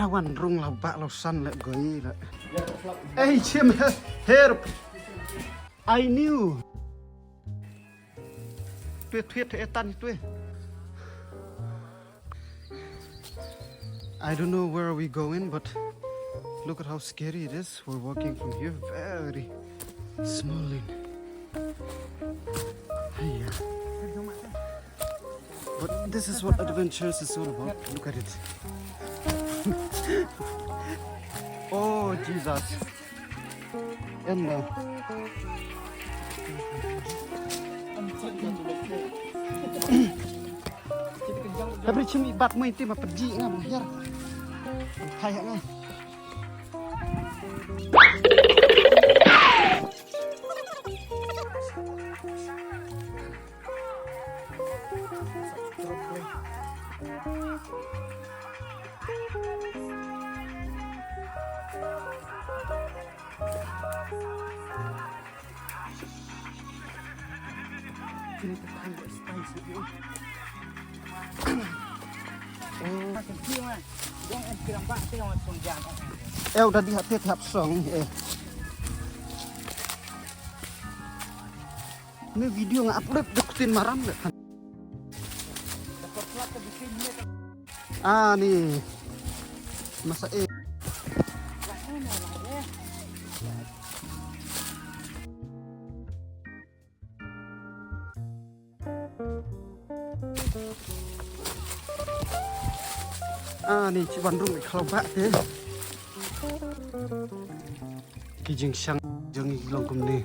Awan rung lau bak lau san lek goi lek. Hey Jim, help! I knew. Tuyet etan itu. I don't know where are we going, but look at how scary it is. We're walking from here very slowly. Yeah. But this is what adventures is all about. Look at it. Oh Jesus. And Tapi cumi bat mo itu mah pergi nga biar. Kayak nga. Ini tetangga spice itu. Udah di hati song. Ini video nggak upload deketin maram nggak? Nih masa nih Ciban Rung kalau bak deh. Kijing sang jeng hilang kumni.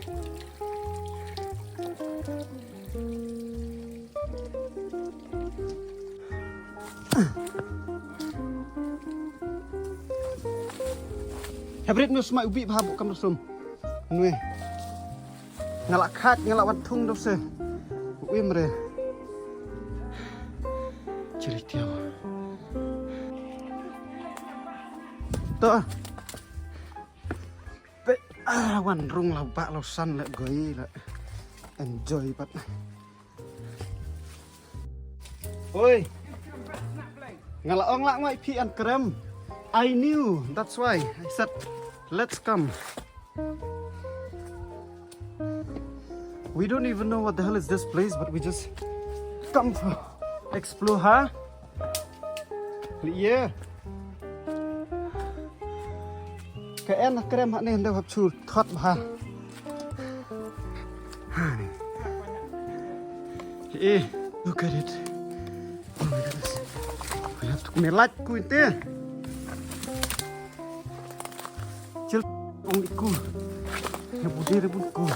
Hebrit nus mai ubi bahabuk kam rusum. Nue. Ngalak khat ngalak watung dose. Ubi mere. Ceritiau. Tuh. Wan rung lau bak lau san lek goi lek. Enjoy pat. Oi. Ngalak ong lak mai pi an krem. I knew, that's why I said let's come. We don't even know what the hell is this place, but we just come for explore, huh? Yeah. Cái em krem hạt nên đâu hợp chùi thoát mà. Hey, look at it. Oh my goodness. We have to melaj kuinte. Cil ong iku. Ya budi rebutku.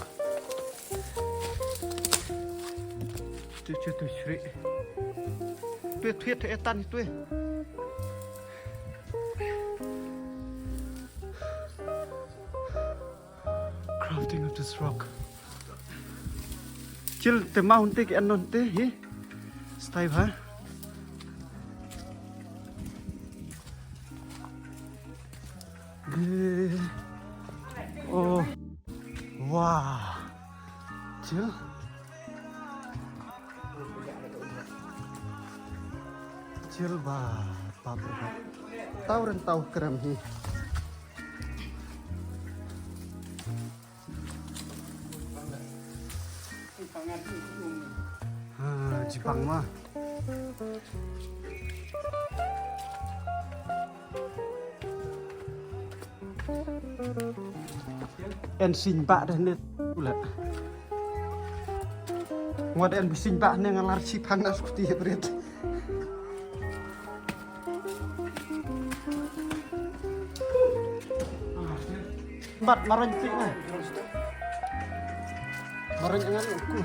Tuh Sri. Tuyet etan itu. Crafting of this rock. Cil te mau te ke anon te he. Stay ha. Oh. Wow. Cil. Cil ba tahu dan tahu krem he. Jepang mah. En sinh bạ đây nên là ngoài en sinh bạ nên ngalar Jepang na seperti hybrid. Bat marah cik nah. Marah jangan aku.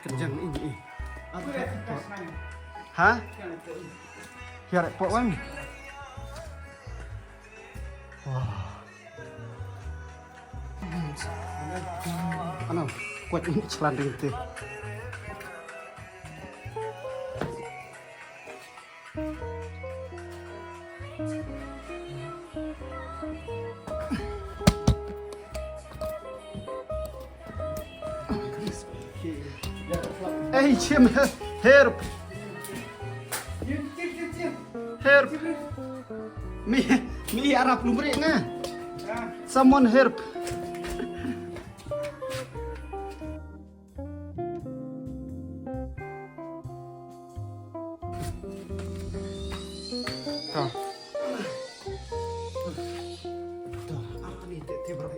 Kenjang ini. Hah? Ya repot wan. Wah. Ano, kuat ini celanding itu. Jim, help. Help. Me Arab lumrik na. Someone help. Tuh. Tuh, apa nih? Tebrak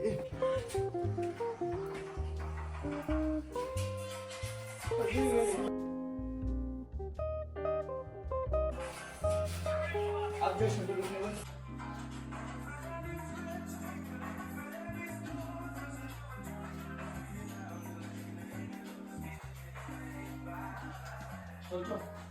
Contoh.